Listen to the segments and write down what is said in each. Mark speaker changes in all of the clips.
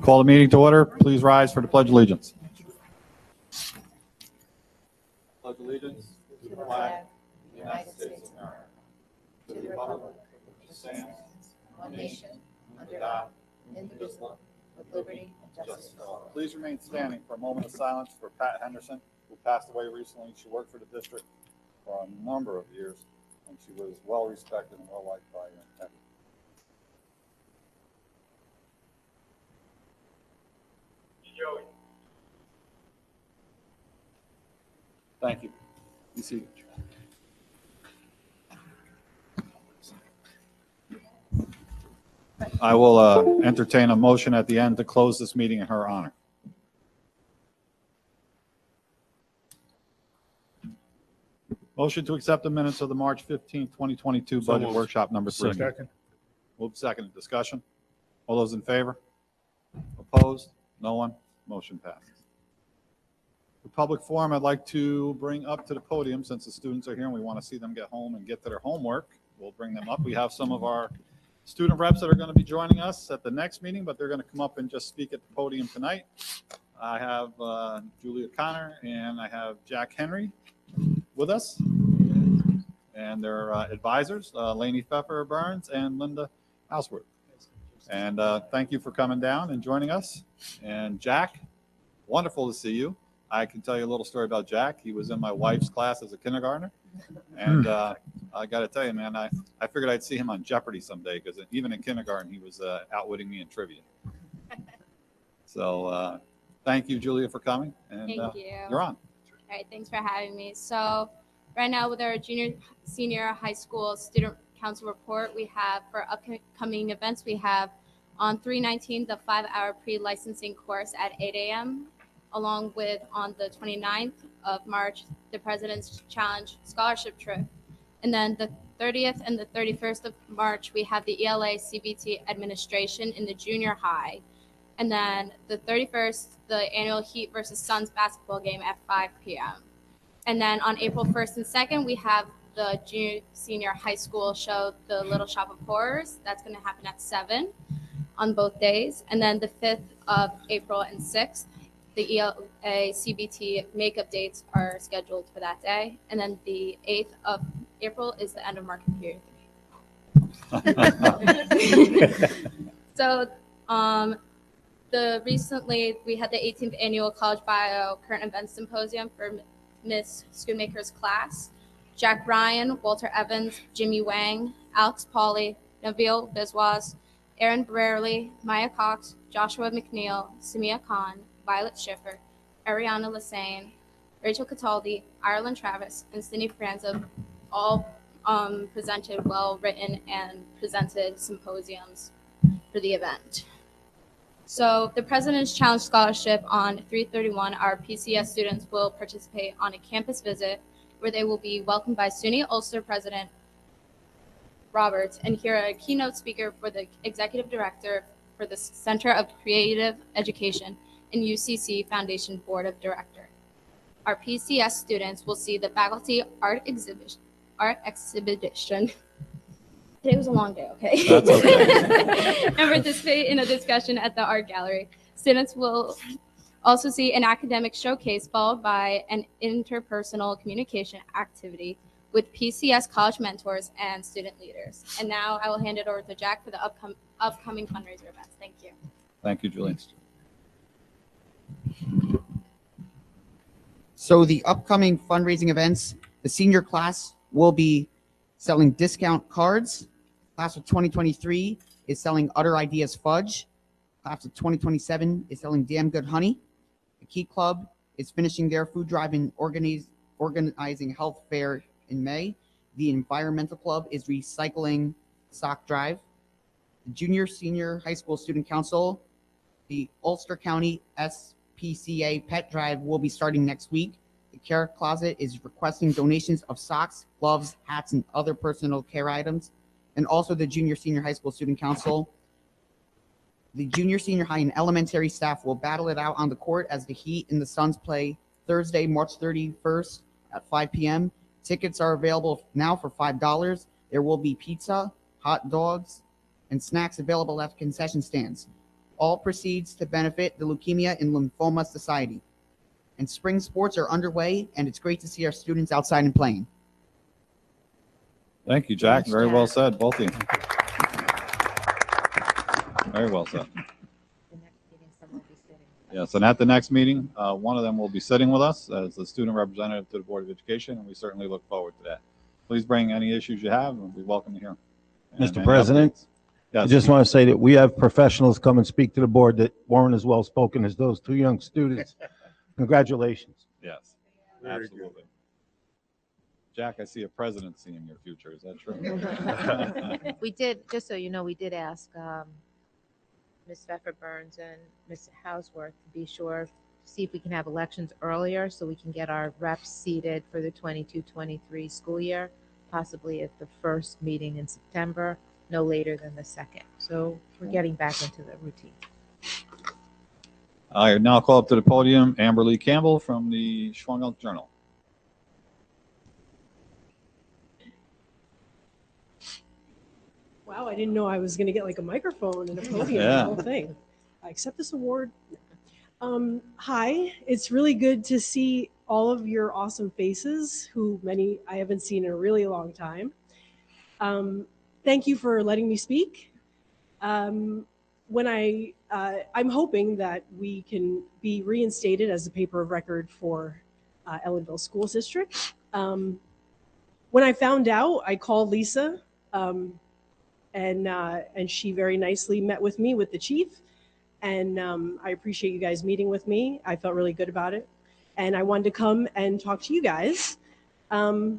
Speaker 1: Call the meeting to order. Please rise for the Pledge of Allegiance. Pledge allegiance to the flag of the United States of America, to the republic which stands one nation under God, indivisible, with liberty and justice for all. Please remain standing for a moment of silence for Pat Henderson, who passed away recently. She worked for the district for a number of years, and she was well respected and well liked by everyone. Joey. Thank you. You see. I will entertain a motion at the end to close this meeting in her honor. Motion to accept the minutes of the March 15, 2022 budget workshop number 3.
Speaker 2: Second.
Speaker 1: Move second. Discussion. All those in favor? Opposed? No one? Motion passes. The public forum I'd like to bring up to the podium, since the students are here and we want to see them get home and get to their homework. We'll bring them up. We have some of our student reps that are going to be joining us at the next meeting, but they're going to come up and just speak at the podium tonight. I have Julia Connor and I have Jack Henry with us, and their advisors, Lainey Pfeffer Burns and Linda Houseworth. And thank you for coming down and joining us. And Jack, wonderful to see you. I can tell you a little story about Jack. He was in my wife's class as a kindergartner. And I got to tell you, man, I figured I'd see him on Jeopardy someday, because even in kindergarten, he was outwitting me in trivia. So thank you, Julia, for coming. And
Speaker 3: Thank you.
Speaker 1: You're on.
Speaker 3: All right, thanks for having me. So right now with our junior, senior high school student council report, we have for upcoming events, we have on 3/19, the 5-hour pre-licensing course at 8 a.m., along with on the 29th of March, the President's Challenge Scholarship Trip. And then the 30th and the 31st of March, we have the ELA CBT administration in the junior high. And then the 31st, the annual Heat versus Suns basketball game at 5 p.m. And then on April 1st and 2nd, we have the junior senior high school show, The Little Shop of Horrors. That's going to happen at 7 on both days. And then the 5th of April and 6th, the ELA CBT makeup dates are scheduled for that day. And then the 8th of April is the end of market period. So recently we had the 18th annual College Bio Current Events Symposium for Miss Schoonmaker's class. Jack Ryan, Walter Evans, Jimmy Wang, Alex Pauly, Nabil Biswas, Aaron Brerley, Maya Cox, Joshua McNeil, Samia Khan, Violet Schiffer, Ariana Lassane, Rachel Cataldi, Ireland Travis, and Cindy Franza all presented well-written and presented symposiums for the event. So the President's Challenge Scholarship on 3/31, our PCS students will participate on a campus visit where they will be welcomed by SUNY Ulster President Roberts and hear a keynote speaker for the Executive Director for the Center of Creative Education and UCC Foundation Board of Directors. Our PCS students will see the faculty art exhibition. Today was a long day, okay?
Speaker 1: That's okay.
Speaker 3: And participate in a discussion at the art gallery. Students will also see an academic showcase followed by an interpersonal communication activity with PCS college mentors and student leaders. And now I will hand it over to Jack for the upcoming fundraiser events. Thank you.
Speaker 1: Thank you, Julie.
Speaker 4: So the upcoming fundraising events, the senior class will be selling discount cards. Class of 2023 is selling Utter Ideas Fudge. Class of 2027 is selling Damn Good Honey. The Key Club is finishing their food drive and organizing health fair in May. The Environmental Club is recycling sock drive. The Junior Senior High School Student Council, the Ulster County SPCA Pet Drive will be starting next week. The Care Closet is requesting donations of socks, gloves, hats, and other personal care items. And also the Junior Senior High School Student Council. The junior, senior high, and elementary staff will battle it out on the court as the Heat and the Suns play Thursday, March 31st at 5 p.m. Tickets are available now for $5. There will be pizza, hot dogs, and snacks available at concession stands. All proceeds to benefit the Leukemia and Lymphoma Society. And spring sports are underway, and it's great to see our students outside and playing.
Speaker 1: Thank you, Jack.
Speaker 2: Thanks,
Speaker 1: Very well
Speaker 2: Jack.
Speaker 1: said, both of you. Very well said.
Speaker 2: The next meeting, someone will be sitting.
Speaker 1: Yes, and at the next meeting, one of them will be sitting with us as the student representative to the Board of Education, and we certainly look forward to that. Please bring any issues you have, and we'll be welcome to hear. And
Speaker 5: Mr.
Speaker 1: any
Speaker 5: President,
Speaker 1: updates.
Speaker 5: I
Speaker 1: Yes.
Speaker 5: just want to say that we have professionals come and speak to the board that weren't as well spoken as those two young students. Congratulations.
Speaker 1: Yes, absolutely. Jack, I see a presidency in your future. Is that true?
Speaker 2: We did, just so you know, we did ask Ms. Pfeffer Burns and Mr. Hausworth to be sure to see if we can have elections earlier so we can get our reps seated for the 22-23 school year, possibly at the first meeting in September, no later than the second. So we're getting back into the routine.
Speaker 1: I now call up to the podium Amber Lee Campbell from the Schwung Journal.
Speaker 6: Wow, I didn't know I was going to get like a microphone and a podium and
Speaker 1: Yeah.
Speaker 6: the whole thing. I accept this award. Hi, it's really good to see all of your awesome faces, who many I haven't seen in a really long time. Thank you for letting me speak. I'm hoping that we can be reinstated as a paper of record for Ellenville School District. When I found out, I called Lisa. And she very nicely met with me with the chief, and I appreciate you guys meeting with me. I felt really good about it, and I wanted to come and talk to you guys. I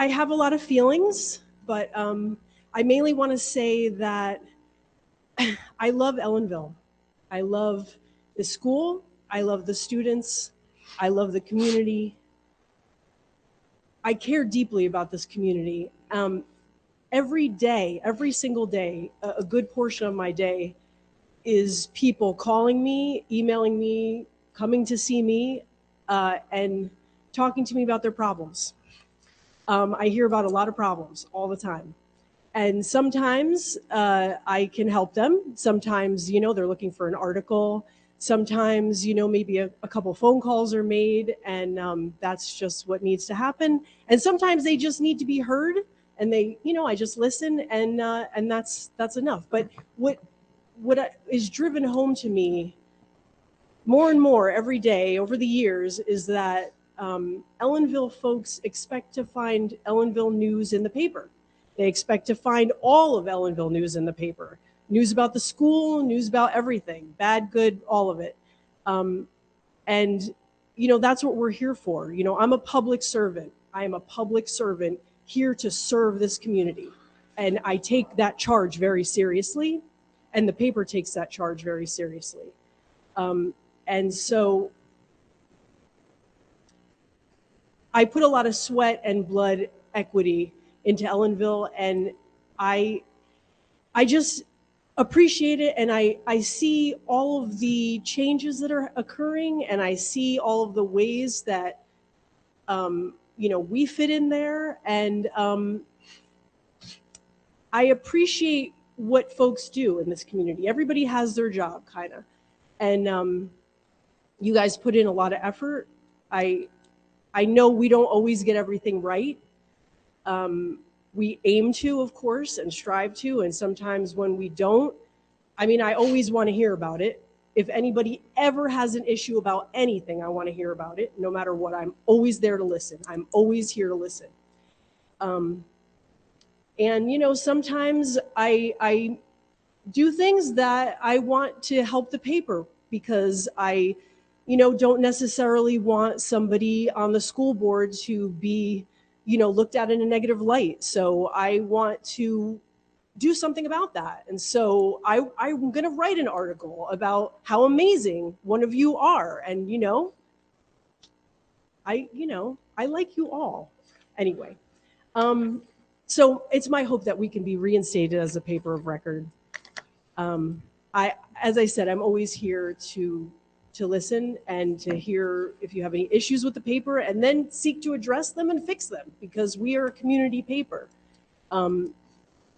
Speaker 6: have a lot of feelings, but I mainly want to say that I love Ellenville. I love the school. I love the students. I love the community. I care deeply about this community. Every day, every single day, a good portion of my day is people calling me, emailing me, coming to see me, and talking to me about their problems. I hear about a lot of problems all the time. And sometimes I can help them. Sometimes, they're looking for an article. Sometimes, maybe a couple phone calls are made, and that's just what needs to happen. And sometimes they just need to be heard. And they, I just listen, and that's enough. But what is driven home to me more and more every day over the years is that Ellenville folks expect to find Ellenville news in the paper. They expect to find all of Ellenville news in the paper. News about the school, news about everything, bad, good, all of it. And that's what we're here for. I'm a public servant. I am a public servant here to serve this community. And I take that charge very seriously, and the paper takes that charge very seriously. And so I put a lot of sweat and blood equity into Ellenville, and I just appreciate it, and I see all of the changes that are occurring, and I see all of the ways that we fit in there, and I appreciate what folks do in this community. Everybody has their job, kind of, and you guys put in a lot of effort. I know we don't always get everything right. We aim to, of course, and strive to, and sometimes when we don't, I always want to hear about it. If anybody ever has an issue about anything, I want to hear about it, no matter what. I'm always there to listen. I'm always here to listen. And, sometimes I do things that I want to help the paper because I, don't necessarily want somebody on the school board to be, looked at in a negative light. So I want to do something about that. And so I'm going to write an article about how amazing one of you are. And, I like you all. Anyway, so it's my hope that we can be reinstated as a paper of record. As I said, I'm always here to listen and to hear if you have any issues with the paper, and then seek to address them and fix them, because we are a community paper.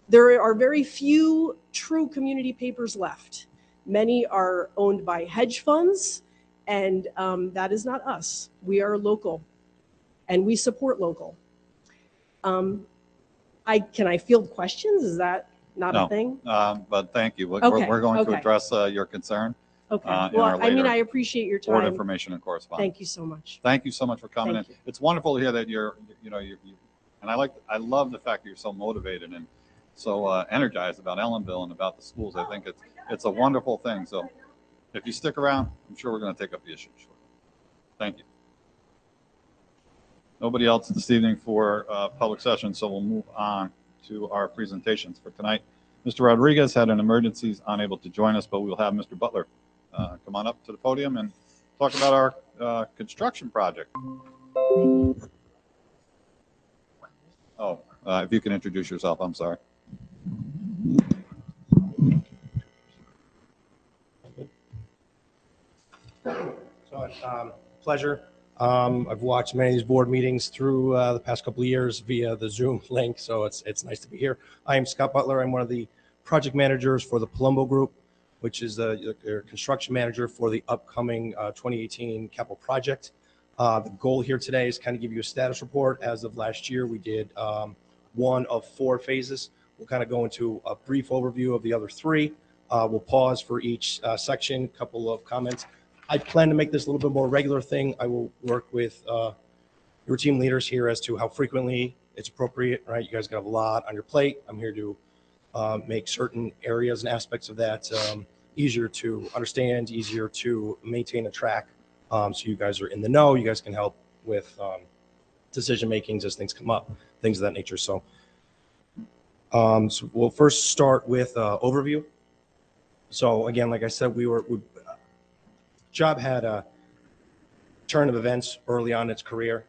Speaker 6: There are very few true community papers left. Many are owned by hedge funds, and that is not us. We are local, and we support local. Can I field questions? Is that not
Speaker 1: No.
Speaker 6: a thing?
Speaker 1: But thank you.
Speaker 6: Okay,
Speaker 1: We're going to
Speaker 6: okay.
Speaker 1: address your concern
Speaker 6: Okay.
Speaker 1: in our
Speaker 6: Well, I mean,
Speaker 1: later
Speaker 6: I appreciate your
Speaker 1: board
Speaker 6: time.
Speaker 1: information and correspondence.
Speaker 6: Thank you so much.
Speaker 1: Thank you so much for coming
Speaker 6: Thank
Speaker 1: in.
Speaker 6: you.
Speaker 1: It's wonderful to hear that you're and I love the fact that you're so motivated and so energized about Ellenville and about the schools. I think it's a wonderful thing. So if you stick around, I'm sure we're going to take up the issue. Thank you. Nobody else this evening for public session, so we'll move on to our presentations for tonight. Mr. Rodriguez had an emergency, he's unable to join us, but we'll have Mr. Butler come on up to the podium and talk about our construction project. Oh, if you can introduce yourself, I'm sorry.
Speaker 7: So, pleasure. I've watched many of these board meetings through the past couple of years via the Zoom link, so it's nice to be here. I am Scott Butler. I'm one of the project managers for the Palumbo Group, which is the construction manager for the upcoming 2018 capital project. The goal here today is kind of give you a status report. As of last year, we did one of 4 phases. We'll kind of go into a brief overview of the other 3. We'll pause for each section, a couple of comments. I plan to make this a little bit more regular thing. I will work with your team leaders here as to how frequently it's appropriate, right? You guys got a lot on your plate. I'm here to make certain areas and aspects of that easier to understand, easier to maintain a track. So you guys are in the know. You guys can help with decision makings as things come up, things of that nature. So, so we'll first start with overview. So again, like I said, Job had a turn of events early on in its career.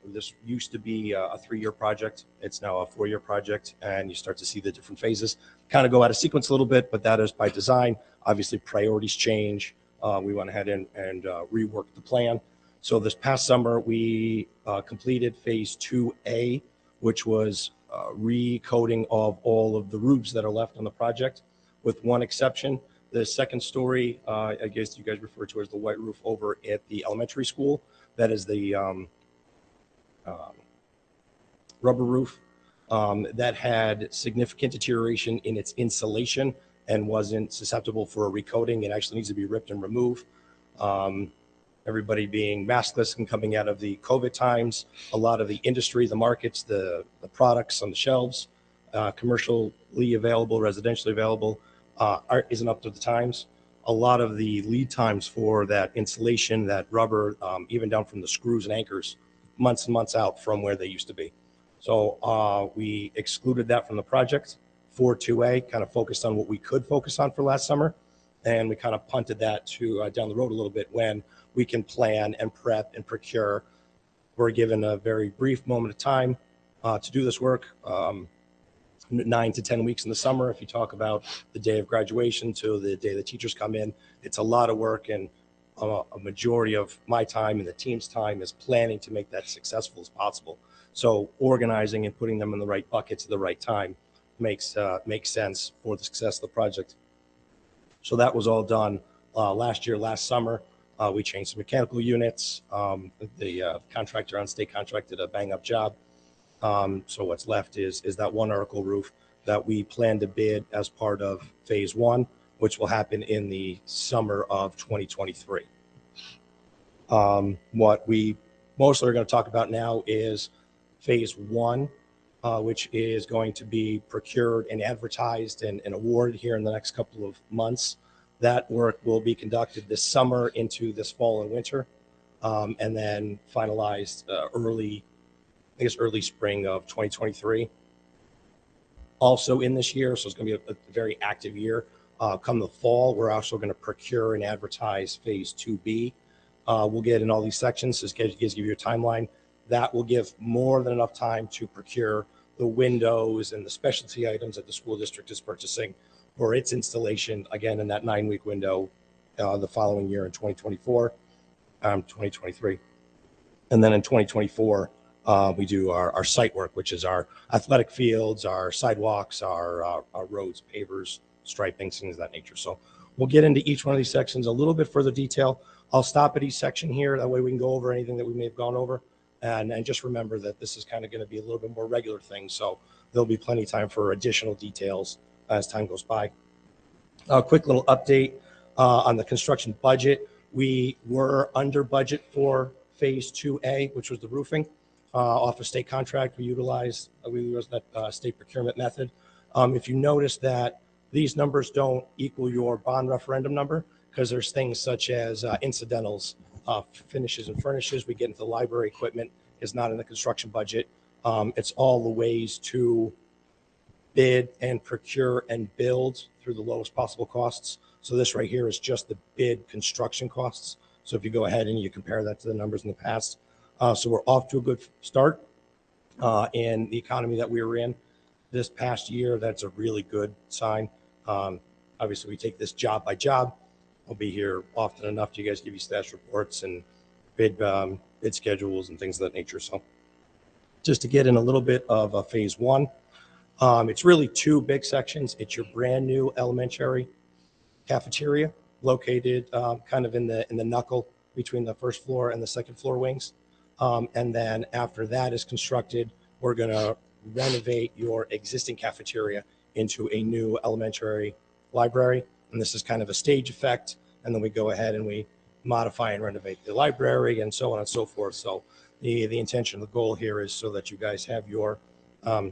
Speaker 7: This used to be a 3-year project. It's now a 4-year project, and you start to see the different phases kind of go out of sequence a little bit, but that is by design. Obviously, priorities change. We went ahead and reworked the plan. So this past summer, we completed phase 2A, which was recoating of all of the roofs that are left on the project, with one exception. The second story, I guess you guys refer to as the white roof over at the elementary school. That is the rubber roof that had significant deterioration in its insulation and wasn't susceptible for a recoating. It actually needs to be ripped and removed. Everybody being maskless and coming out of the COVID times, a lot of the industry, the markets, the products on the shelves, commercially available, residentially available, isn't up to the times. A lot of the lead times for that insulation, that rubber, even down from the screws and anchors, months and months out from where they used to be. So we excluded that from the project for 2A, kind of focused on what we could focus on for last summer. And we kind of punted that to down the road a little bit when we can plan and prep and procure. We're given a very brief moment of time to do this work. 9 to 10 weeks in the summer. If you talk about the day of graduation to the day the teachers come in, it's a lot of work, and a majority of my time and the team's time is planning to make that successful as possible. So organizing and putting them in the right buckets at the right time makes sense for the success of the project. So that was all done last summer. We changed some mechanical units. The contractor on state contract did a bang up job. So what's left is that one article roof that we plan to bid as part of phase 1, which will happen in the summer of 2023. What we mostly are going to talk about now is phase 1, which is going to be procured and advertised and awarded here in the next couple of months. That work will be conducted this summer into this fall and winter, and then finalized early spring of 2023. Also in this year, so it's going to be a very active year. Come the fall, we're also going to procure and advertise phase 2B. We'll get in all these sections. This gives you your timeline. That will give more than enough time to procure the windows and the specialty items that the school district is purchasing for its installation, again, in that 9-week window the following year in 2023. And then in 2024, We do our site work, which is our athletic fields, our sidewalks, our roads, pavers, striping, things of that nature. So we'll get into each one of these sections a little bit further detail. I'll stop at each section here. That way we can go over anything that we may have gone over. And just remember that this is kind of going to be a little bit more regular thing. So there'll be plenty of time for additional details as time goes by. A quick little update on the construction budget. We were under budget for phase 2A, which was the roofing. Off a state contract, we utilized that state procurement method. If you notice that these numbers don't equal your bond referendum number, because there's things such as incidentals, finishes and furnishes. We get into the library equipment is not in the construction budget. It's all the ways to bid and procure and build through the lowest possible costs. So this right here is just the bid construction costs. So if you go ahead and you compare that to the numbers in the past, so we're off to a good start in the economy that we were in this past year. That's a really good sign. Obviously, we take this job by job. I'll be here often enough to you guys give you status reports and bid schedules and things of that nature. So just to get in a little bit of phase 1, it's really 2 big sections. It's your brand new elementary cafeteria located kind of in the knuckle between the first floor and the second floor wings. And then after that is constructed, we're going to renovate your existing cafeteria into a new elementary library. And this is kind of a stage effect. And then we go ahead and we modify and renovate the library and so on and so forth. So the intention, the goal here is so that you guys have your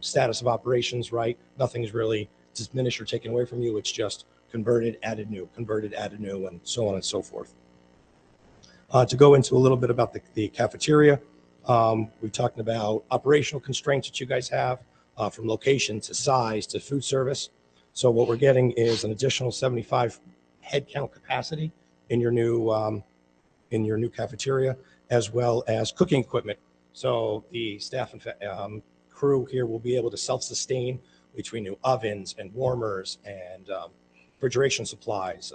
Speaker 7: status of operations right. Nothing's really diminished or taken away from you. It's just converted, added new, and so on and so forth. To go into a little bit about the cafeteria, we talked about operational constraints that you guys have from location to size to food service. So what we're getting is an additional 75 headcount capacity in your new cafeteria, as well as cooking equipment. So the staff and crew here will be able to self-sustain between new ovens and warmers and refrigeration supplies,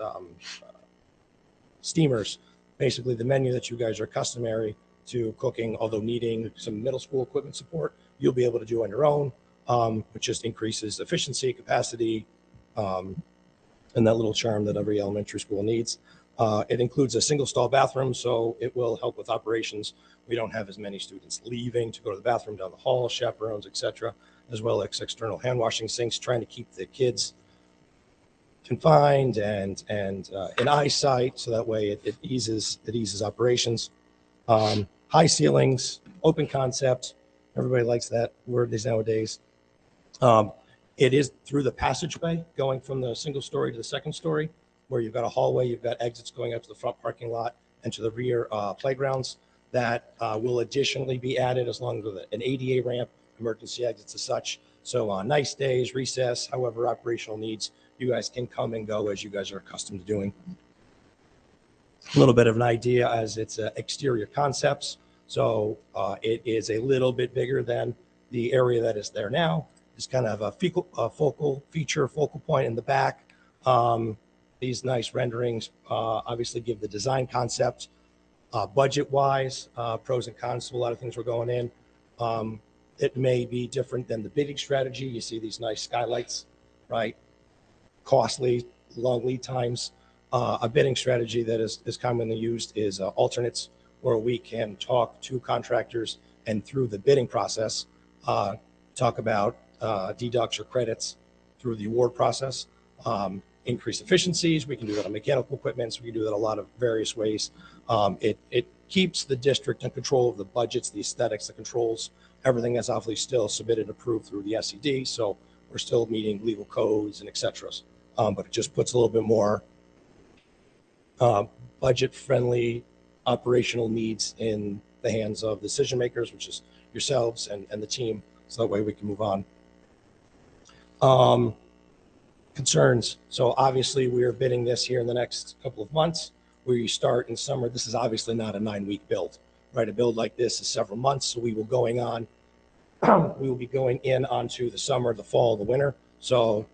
Speaker 7: steamers. Basically, the menu that you guys are customary to cooking, although needing some middle school equipment support, you'll be able to do on your own, which just increases efficiency, capacity, and that little charm that every elementary school needs. It includes a single stall bathroom, so it will help with operations. We don't have as many students leaving to go to the bathroom down the hall, chaperones, etc., as well as external hand washing sinks, trying to keep the kids confined and in eyesight, so that way it eases operations. High ceilings, open concept. Everybody likes that word these nowadays. It is through the passageway going from the single story to the second story, where you've got a hallway, you've got exits going up to the front parking lot and to the rear playgrounds. That will additionally be added as long as with an ADA ramp, emergency exits as such. So on nice days, recess, however operational needs, you guys can come and go as you guys are accustomed to doing. A little bit of an idea as it's exterior concepts. So it is a little bit bigger than the area that is there now. It's kind of a focal point in the back. These nice renderings obviously give the design concept. Budget-wise, pros and cons to a lot of things we're going in. It may be different than the bidding strategy. You see these nice skylights, right? Costly, long lead times. A bidding strategy that is commonly used is alternates, where we can talk to contractors and through the bidding process, talk about deducts or credits through the award process. Increase efficiencies. We can do that on mechanical equipment. So we can do that a lot of various ways. It keeps the district in control of the budgets, the aesthetics, the controls. Everything is obviously still submitted and approved through the SED. So we're still meeting legal codes and et cetera. But it just puts a little bit more budget-friendly operational needs in the hands of decision makers, which is yourselves and the team. So that way we can move on. Concerns. So obviously we are bidding this here in the next couple of months. We start in summer. This is obviously not a 9-week build, right? A build like this is several months. So we will be going in onto the summer, the fall, the winter. So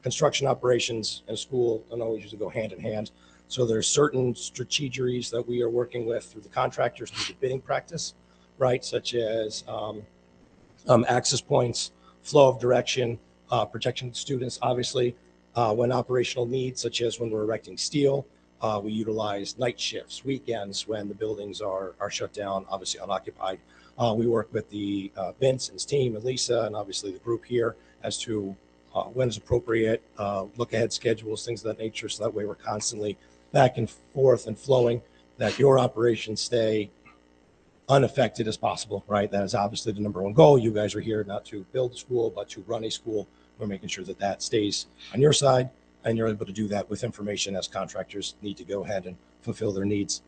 Speaker 7: construction operations and school don't always usually go hand in hand. So there's certain strategies that we are working with through the contractors through the bidding practice right? Such as access points, flow of direction, protection of students, obviously, when operational needs, such as when we're erecting steel, we utilize night shifts, weekends when the buildings are shut down, obviously unoccupied. We work with the Vince and his team and Lisa and obviously the group here as to when is appropriate, look ahead schedules, things of that nature. So that way we're constantly back and forth and flowing, that your operations stay unaffected as possible, right? That is obviously the number one goal. You guys are here not to build a school, but to run a school. We're making sure that that stays on your side, and you're able to do that with information as contractors need to go ahead and fulfill their needs.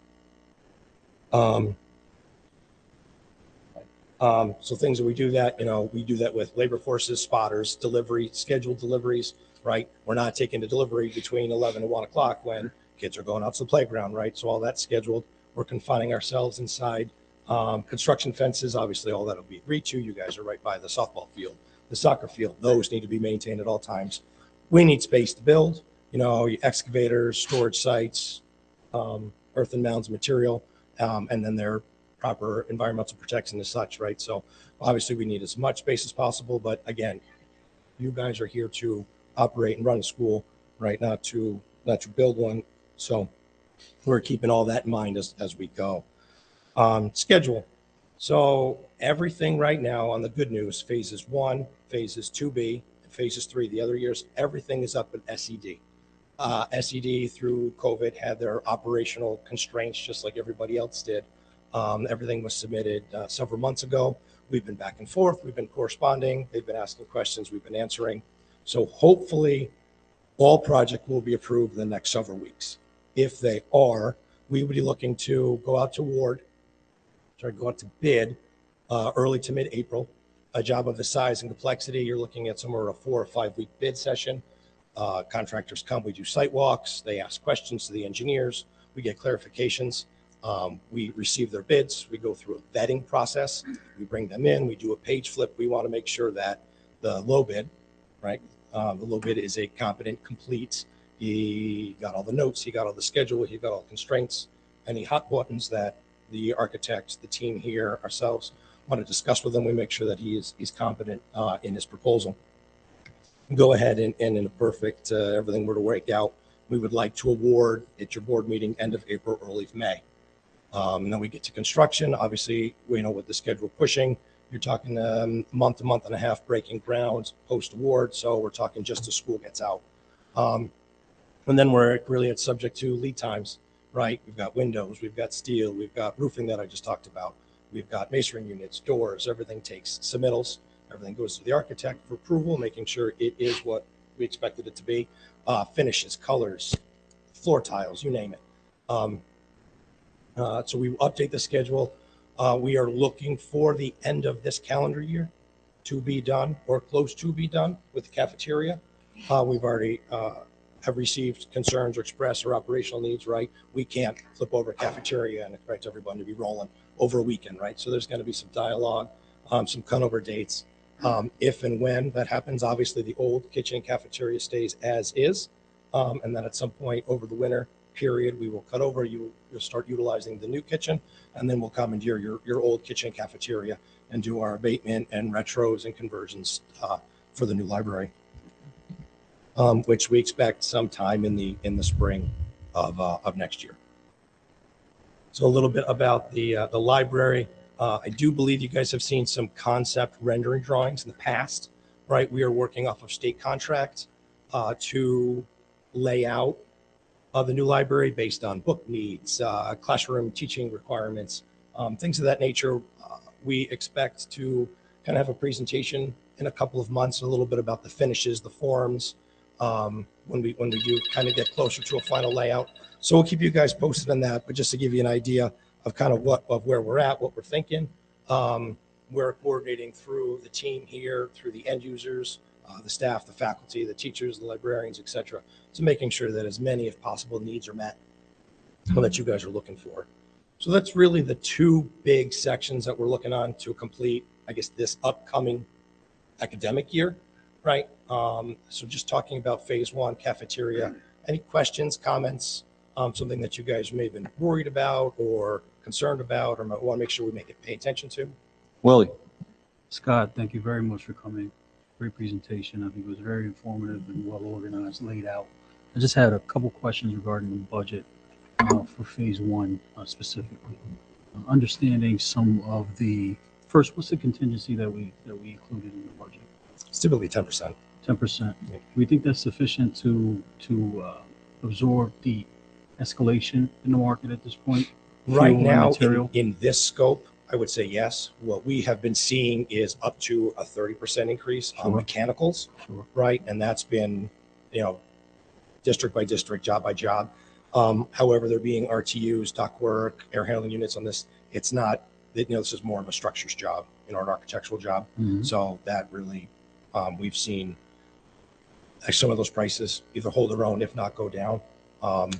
Speaker 7: So things that we do that, we do that with labor forces, spotters, delivery, scheduled deliveries, right? We're not taking the delivery between 11 and 1 o'clock when kids are going out to the playground, right? So all that's scheduled. We're confining ourselves inside. Construction fences, obviously all that will be agreed to. You guys are right by the softball field, the soccer field. Those need to be maintained at all times. We need space to build, excavators, storage sites, earthen mounds of material, and then their proper environmental protection as such, right? So obviously we need as much space as possible, but again, you guys are here to operate and run a school, right? Not to build one. So we're keeping all that in mind as we go. Schedule. So everything right now on the good news, phases 1, phases 2B, and phases 3, the other years, everything is up at SED. SED through COVID had their operational constraints just like everybody else did. Everything was submitted several months ago. We've been back and forth. We've been corresponding. They've been asking questions. We've been answering. So hopefully all project will be approved in the next several weeks. If they are, we would be looking to go out to award, go out to bid early to mid-April. A job of the size and complexity, you're looking at somewhere a 4 or 5 week bid session. Contractors come, we do site walks. They ask questions to the engineers. We get clarifications. We receive their bids. We go through a vetting process. We bring them in. We do a page flip. We want to make sure that the low bid, right? The low bid is a competent, complete. He got all the notes. He got all the schedule. He got all the constraints. Any hot buttons that the architects, the team here, ourselves want to discuss with him, we make sure that he's competent in his proposal. Go ahead and in a perfect, everything were to work out, we would like to award at your board meeting end of April, early of May. And then we get to construction. Obviously, with the schedule pushing, you're talking month to month and a half breaking ground post award. So we're talking just as school gets out. And then we're really subject to lead times, right? We've got windows, we've got steel, we've got roofing that I just talked about. We've got masonry units, doors, everything takes submittals. Everything goes to the architect for approval, making sure it is what we expected it to be. Finishes, colors, floor tiles, you name it. So we update the schedule. We are looking for the end of this calendar year to be done or close to be done with the cafeteria. We've already have received concerns or expressed or operational needs, right? We can't flip over a cafeteria and expect everyone to be rolling over a weekend, right? So there's going to be some dialogue, some cutover dates. If and when that happens, obviously the old kitchen cafeteria stays as is. And then at some point over the winter period, we will cut over, you'll start utilizing the new kitchen, and then we'll commandeer your old kitchen cafeteria and do our abatement and retros and conversions for the new library, which we expect sometime in the spring of next year. So a little bit about the library. I do believe you guys have seen some concept rendering drawings in the past, right? We are working off of state contract to lay out the new library based on book needs, classroom teaching requirements, things of that nature. We expect to kind of have a presentation in a couple of months, a little bit about the finishes, the forms, when we do kind of get closer to a final layout. So we'll keep you guys posted on that, but just to give you an idea of kind of where we're at, what we're thinking. We're coordinating through the team here, through the end users, the staff, the faculty, the teachers, the librarians, etc. So making sure that as many as possible needs are met that you guys are looking for. So that's really the two big sections that we're looking on to complete, I guess, this upcoming academic year, right? So just talking about phase 1, cafeteria. Any questions, comments, something that you guys may have been worried about or concerned about or want to make sure we pay attention to.
Speaker 1: Willie?
Speaker 8: Scott, thank you very much for coming. Great presentation. I think it was very informative and well organized, laid out. I just had a couple questions regarding the budget for phase one specifically. Understanding some of the first, what's the contingency that we included in the budget?
Speaker 7: It's typically 10%.
Speaker 8: 10%.
Speaker 7: Yeah.
Speaker 8: Do we think that's sufficient to absorb the escalation in the market at this point?
Speaker 7: Right
Speaker 8: Fuel and
Speaker 7: now,
Speaker 8: material?
Speaker 7: in this scope, I would say yes. What we have been seeing is up to a 30% increase on
Speaker 8: Sure.
Speaker 7: mechanicals,
Speaker 8: Sure.
Speaker 7: right? And that's been, district by district, job by job. However, there being RTUs, ductwork, air handling units on this, it's not, this is more of a structures job, an architectural job.
Speaker 8: Mhm.
Speaker 7: So that really, we've seen some of those prices either hold their own, if not go down.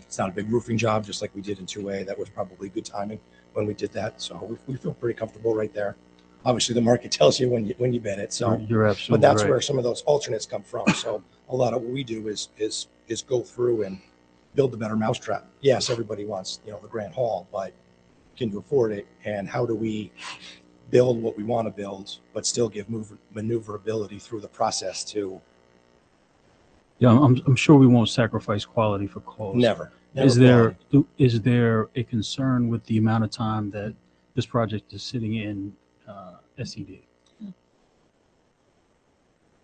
Speaker 7: It's not a big roofing job, just like we did in 2A. That was probably good timing when we did that. So we feel pretty comfortable right there. Obviously, the market tells you when you bid it. So,
Speaker 8: You're absolutely
Speaker 7: but that's
Speaker 8: right.
Speaker 7: where some of those alternates come from. So a lot of what we do is go through and build a better mousetrap. Yes, everybody wants the grand hall, but can you afford it? And how do we build what we want to build, but still give maneuverability through the process to
Speaker 8: Yeah, I'm sure we won't sacrifice quality for cost.
Speaker 7: never.
Speaker 8: Is
Speaker 7: quality.
Speaker 8: there a concern with the amount of time that this project is sitting in SED?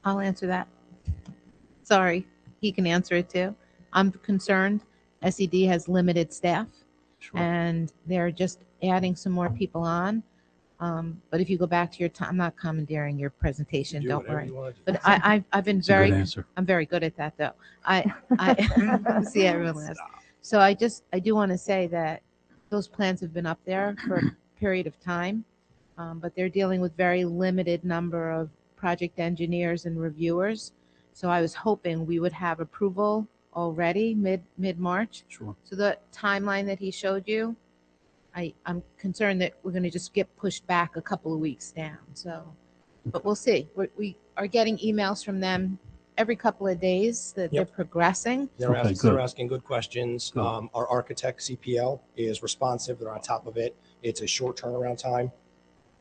Speaker 2: I'll answer that. Sorry, he can answer it too. I'm concerned. SED has limited staff
Speaker 8: Sure.
Speaker 2: and they're just adding some more people on. But if you go back to your time, I'm not commandeering your presentation,
Speaker 7: Do
Speaker 2: don't
Speaker 7: whatever
Speaker 2: worry.
Speaker 7: you want to do.
Speaker 2: But I've been
Speaker 8: It's a good
Speaker 2: very,
Speaker 8: answer.
Speaker 2: I'm very good at that though. I see everyone laughs. So I do want to say that those plans have been up there for a period of time, but they're dealing with very limited number of project engineers and reviewers. So I was hoping we would have approval already mid-March.
Speaker 8: Sure.
Speaker 2: So the timeline that he showed you, I'm concerned that we're going to just get pushed back a couple of weeks down. So, but we'll see. We are getting emails from them every couple of days that
Speaker 7: Yep.
Speaker 2: they're progressing.
Speaker 7: They're
Speaker 8: Okay,
Speaker 7: asking,
Speaker 8: good.
Speaker 7: good questions.
Speaker 8: Good.
Speaker 7: Our architect CPL is responsive. They're on top of it. It's a short turnaround time.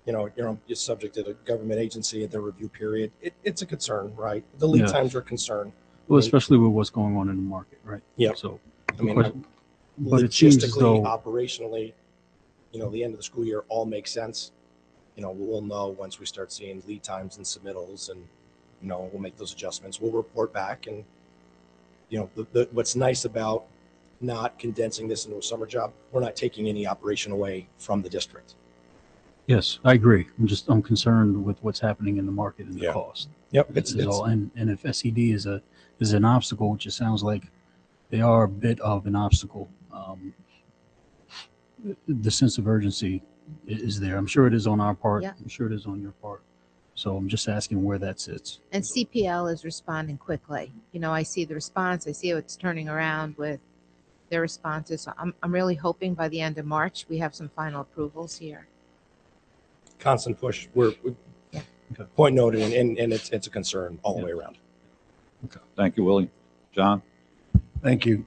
Speaker 7: You're subject to the government agency at their review period. It's a concern, right? The lead
Speaker 8: Yeah.
Speaker 7: times are a concern.
Speaker 8: Well, especially with what's going on in the market, right?
Speaker 7: Yep.
Speaker 8: So,
Speaker 7: I mean,
Speaker 8: but it seems as
Speaker 7: logistically,
Speaker 8: though,
Speaker 7: operationally, the end of the school year all makes sense. We'll know once we start seeing lead times and submittals, and we'll make those adjustments. We'll report back, and what's nice about not condensing this into a summer job, we're not taking any operation away from the district.
Speaker 8: yes, I agree. I'm concerned with what's happening in the market and the
Speaker 7: Yeah.
Speaker 8: cost.
Speaker 7: Yep,
Speaker 8: Is all. And if SED is an obstacle, which it sounds like they are a bit of an obstacle, the sense of urgency is there. I'm sure it is on our part.
Speaker 2: Yeah.
Speaker 8: I'm sure it is on your part. So I'm just asking where that sits.
Speaker 2: And CPL is responding quickly. I see the response. I see how it's turning around with their responses. So I'm really hoping by the end of March, we have some final approvals here.
Speaker 7: Constant push.
Speaker 2: Yeah.
Speaker 8: Okay.
Speaker 7: Point noted, and it's a concern all the way around.
Speaker 1: Thank you, Willie. John?
Speaker 5: Thank you.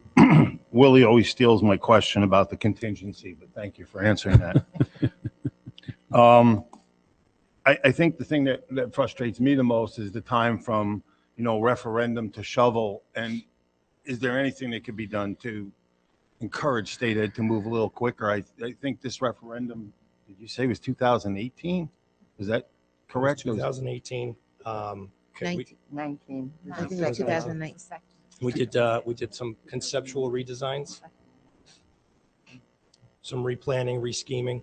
Speaker 5: Willie always steals my question about the contingency, but thank you for answering that. I think the thing that frustrates me the most is the time from, referendum to shovel. And is there anything that could be done to encourage state ed to move a little quicker? I think this referendum, did you say was 2018? Is that correct?
Speaker 7: 2018. Okay,
Speaker 4: 19.
Speaker 2: I think it was 2009.
Speaker 7: we did some conceptual redesigns, some replanning, rescheming.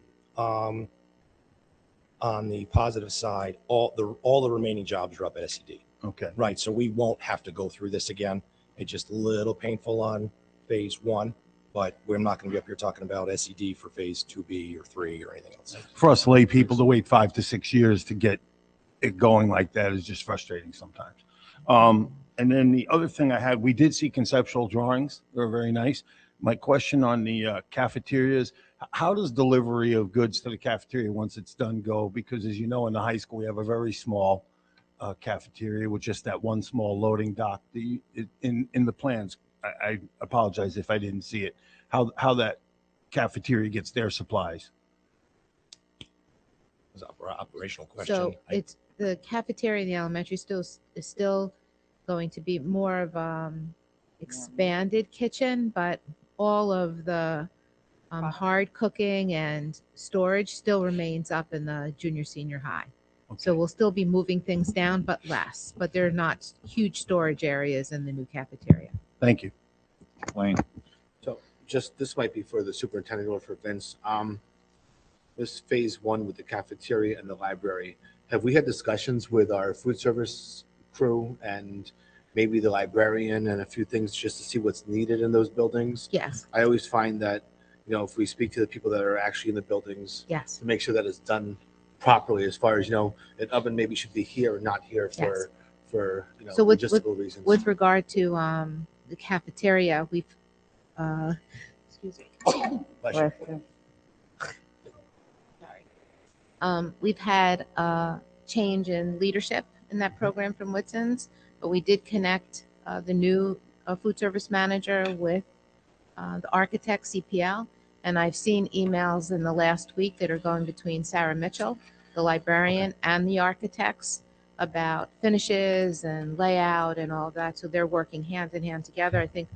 Speaker 7: On the positive side, all the remaining jobs are up at SED.
Speaker 5: Okay.
Speaker 7: Right, so we won't have to go through this again. It's just a little painful on phase one, but we're not going to be up here talking about SED for phase 2B or 3 or anything else.
Speaker 5: For us lay people to wait 5 to 6 years to get it going like that is just frustrating sometimes. And then the other thing I had, we did see conceptual drawings. They were very nice. My question on the cafeterias, how does delivery of goods to the cafeteria once it's done go? Because as you know, in the high school, we have a very small cafeteria with just that one small loading dock. In the plans, I apologize if I didn't see it, how that cafeteria gets their supplies.
Speaker 7: It's an operational question.
Speaker 2: So it's the cafeteria in the elementary is still going to be more of expanded kitchen, but all of the hard cooking and storage still remains up in the junior senior high. So we'll still be moving things down, but less. But they're not huge storage areas in the new cafeteria.
Speaker 5: Thank you.
Speaker 1: Wayne,
Speaker 9: So just, this might be for the superintendent or for Vince. This phase one with the cafeteria and the library, have we had discussions with our food service crew and maybe the librarian and a few things just to see what's needed in those buildings?
Speaker 2: Yes,
Speaker 9: I always find that, you know, if we speak to the people that are actually in the buildings,
Speaker 2: yes.
Speaker 9: to make sure that it's done properly, as far as, you know, an oven maybe should be here or not here for you know,
Speaker 2: So with-
Speaker 9: logistical reasons.
Speaker 2: With regard to the cafeteria, we've, excuse me.
Speaker 9: Bless you.
Speaker 2: Sorry. We've had a change in leadership in that program from Whitson's, but we did connect the new food service manager with the architect CPL, and I've seen emails in the last week that are going between Sarah Mitchell, the librarian, and the architects about finishes and layout and all that. So they're working hand in hand together. I think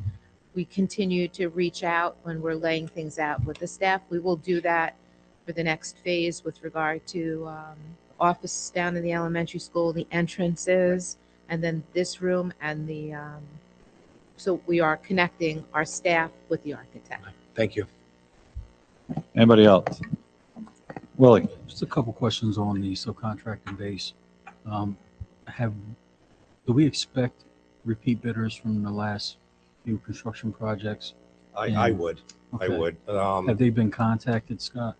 Speaker 2: we continue to reach out when we're laying things out with the staff. We will do that for the next phase with regard to office down in the elementary school, the entrances, and then this room and the, so we are connecting our staff with the architect.
Speaker 9: Thank you.
Speaker 1: anybody else? Willie,
Speaker 8: Just a couple questions on the subcontractor base. Do we expect repeat bidders from the last few construction projects?
Speaker 7: I would. I
Speaker 8: Okay.
Speaker 7: would.
Speaker 8: Have they been contacted, Scott?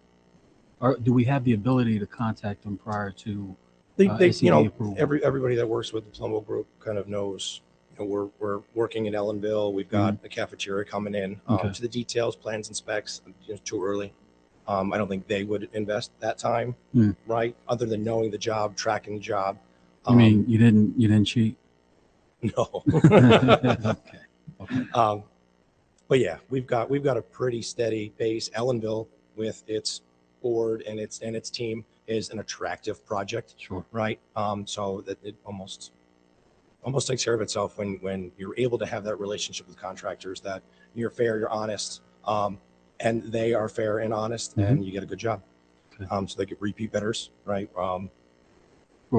Speaker 8: Or do we have the ability to contact them prior to
Speaker 7: They, you
Speaker 8: SED
Speaker 7: know,
Speaker 8: approval?
Speaker 7: everybody that works with the Plumbo Group kind of knows, you know, we're working in Ellenville. We've got a cafeteria coming in.
Speaker 8: Okay.
Speaker 7: To the details, plans and specs, you know, too early. I don't think they would invest that time, right? Other than knowing the job, tracking the job.
Speaker 8: I mean, you didn't cheat?
Speaker 7: No.
Speaker 8: Okay.
Speaker 7: But yeah, we've got a pretty steady base. Ellenville with its board and its team is an attractive project,
Speaker 8: Sure.
Speaker 7: right? So that it almost takes care of itself when you're able to have that relationship with contractors, that you're fair, you're honest, and they are fair and honest, and you get a good job.
Speaker 8: Okay.
Speaker 7: So they get repeat bidders, right?
Speaker 8: Well,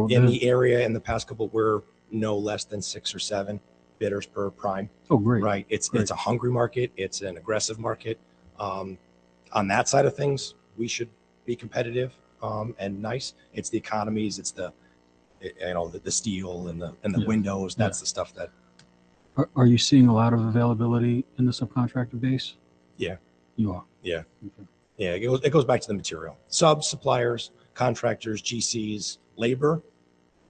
Speaker 7: In
Speaker 8: the-
Speaker 7: the area, in the past couple, we're no less than 6 or 7 bidders per prime.
Speaker 8: oh, great.
Speaker 7: Right. It's
Speaker 8: Great.
Speaker 7: a hungry market. It's an aggressive market. On that side of things, we should be competitive and nice. It's the economies. It's the steel and the
Speaker 8: Yeah.
Speaker 7: windows. That's
Speaker 8: Yeah.
Speaker 7: the stuff that.
Speaker 8: Are you seeing a lot of availability in the subcontractor base?
Speaker 7: Yeah.
Speaker 8: You are?
Speaker 7: Yeah.
Speaker 8: Okay.
Speaker 7: Yeah. It goes back to the material. Subs, suppliers, contractors, GCs, labor,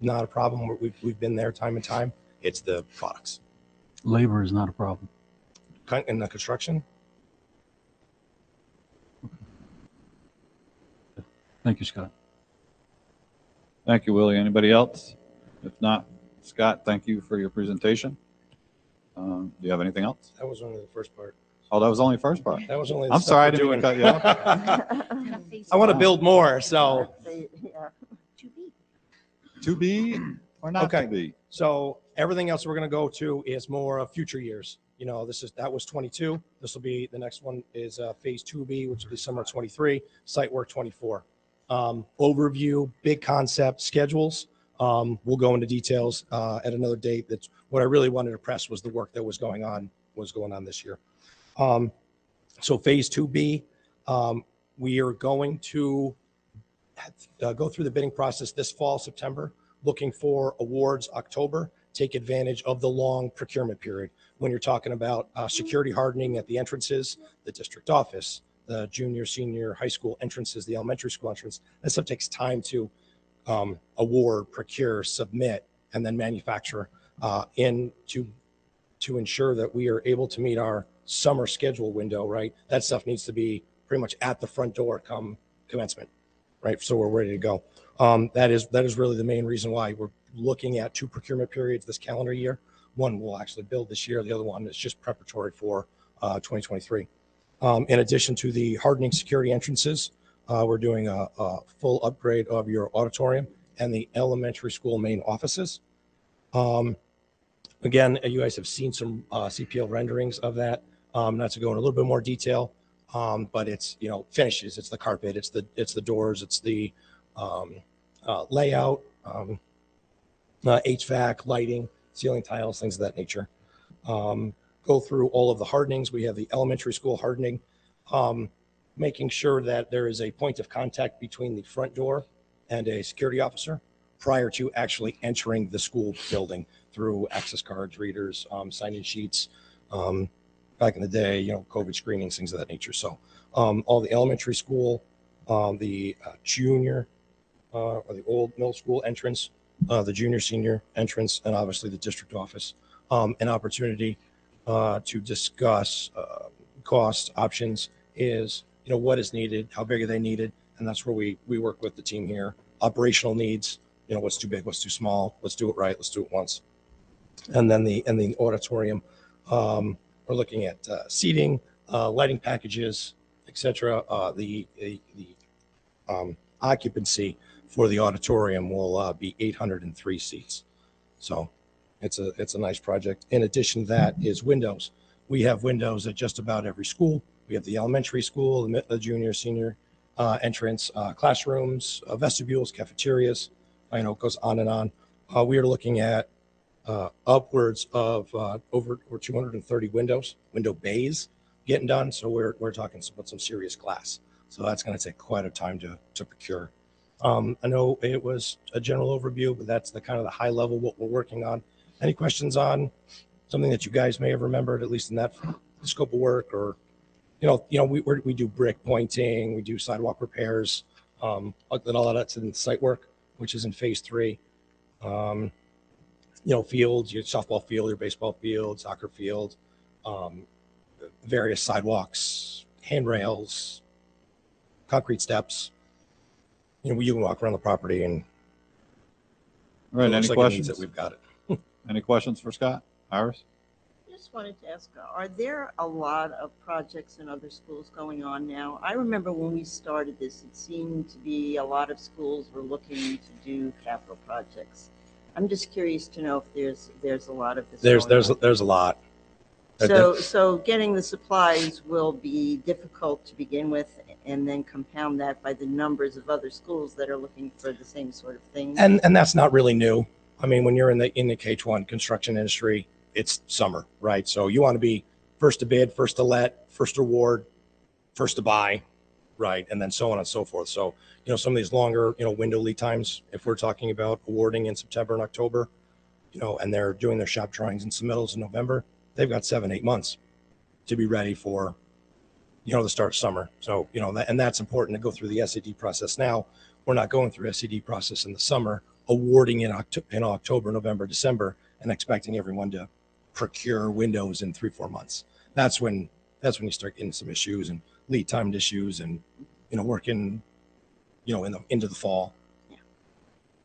Speaker 7: not a problem. We've been there time and time. It's the products.
Speaker 8: Labor is not a problem.
Speaker 7: In the construction,
Speaker 8: Thank you, Scott.
Speaker 1: thank you, Willie. Anybody else? If not, Scott, thank you for your presentation. Do you have anything else?
Speaker 7: that was only the first part.
Speaker 1: Oh, that was only the first part.
Speaker 7: That was only the
Speaker 1: I'm
Speaker 7: stuff
Speaker 1: sorry, I
Speaker 7: we're
Speaker 1: didn't mean to
Speaker 7: doing.
Speaker 1: cut you off.
Speaker 7: I want to build more. So.
Speaker 1: To be or not
Speaker 7: Okay.
Speaker 1: to be?
Speaker 7: So everything else we're going to go to is more of future years. You know, that was 22. This will be, the next one is phase 2B, which will be summer 23, site work 24. Overview, big concept, schedules. We'll go into details at another date. That's what I really wanted to press was the work that was going on this year. So phase 2B, we are going to go through the bidding process this fall, September, looking for awards October, take advantage of the long procurement period. When you're talking about security hardening at the entrances, the district office, the junior, senior, high school entrances, the elementary school entrance, that stuff takes time to award, procure, submit, and then manufacture to ensure that we are able to meet our summer schedule window, right? That stuff needs to be pretty much at the front door come commencement. Right, so we're ready to go. That is really the main reason why we're looking at 2 procurement periods this calendar year. One will actually build this year. The other one is just preparatory for 2023. In addition to the hardening security entrances, We're doing a full upgrade of your auditorium and the elementary school main offices. Again, you guys have seen some CPL renderings of that. Not to go in a little bit more detail, but it's, you know, finishes. It's the carpet, it's the doors, it's the layout, HVAC, lighting, ceiling tiles, things of that nature. Go through all of the hardenings. We have the elementary school hardening, making sure that there is a point of contact between the front door and a security officer prior to actually entering the school building through access cards, readers, sign-in sheets. Back in the day, you know, COVID screenings, things of that nature. So all the elementary school, the junior or the old middle school entrance, the junior senior entrance, and obviously the district office. An opportunity to discuss cost options is, you know, what is needed, how big are they needed, and that's where we work with the team here. Operational needs, you know, what's too big, what's too small, let's do it right, let's do it once. And then the auditorium, we're looking at seating, lighting packages, etc. The occupancy for the auditorium will be 803 seats. So it's a nice project. In addition to that is windows. We have windows at just about every school. We have the elementary school, the junior, senior entrance, classrooms, vestibules, cafeterias. I know it goes on and on. We are looking at upwards of over 230 window bays getting done. So we're talking about some serious glass. So that's going to take quite a time to procure. I know it was a general overview, but that's the kind of the high level what we're working on. Any questions on something that you guys may have remembered, at least in that scope of work, or we do brick pointing, we do sidewalk repairs, all of that's in site work, which is in phase 3. Fields, your softball field, your baseball field, soccer field, various sidewalks, handrails, concrete steps. You can walk around the property and
Speaker 1: All right, any questions?
Speaker 7: That we've got it.
Speaker 1: Any questions for Scott? Iris?
Speaker 10: Just wanted to ask, are there a lot of projects in other schools going on now? I remember when we started this, it seemed to be a lot of schools were looking to do capital projects. I'm just curious to know if there's a lot of this.
Speaker 7: There's a lot.
Speaker 10: So getting the supplies will be difficult to begin with, and then compound that by the numbers of other schools that are looking for the same sort of thing.
Speaker 7: And that's not really new. I mean, when you're in the K-1 construction industry, it's summer, right? So you want to be first to bid, first to let, first to award, first to buy, right? And then so on and so forth. So, some of these longer, window lead times, if we're talking about awarding in September and October, and they're doing their shop drawings and submittals in November, they've got 7-8 months to be ready for, the start of summer. So, and that's important to go through the SED process now. We're not going through SED process in the summer, awarding in October, November, December, and expecting everyone to procure windows in 3-4 months. That's when you start getting some issues and lead time issues and, working, into the fall.
Speaker 10: Yeah.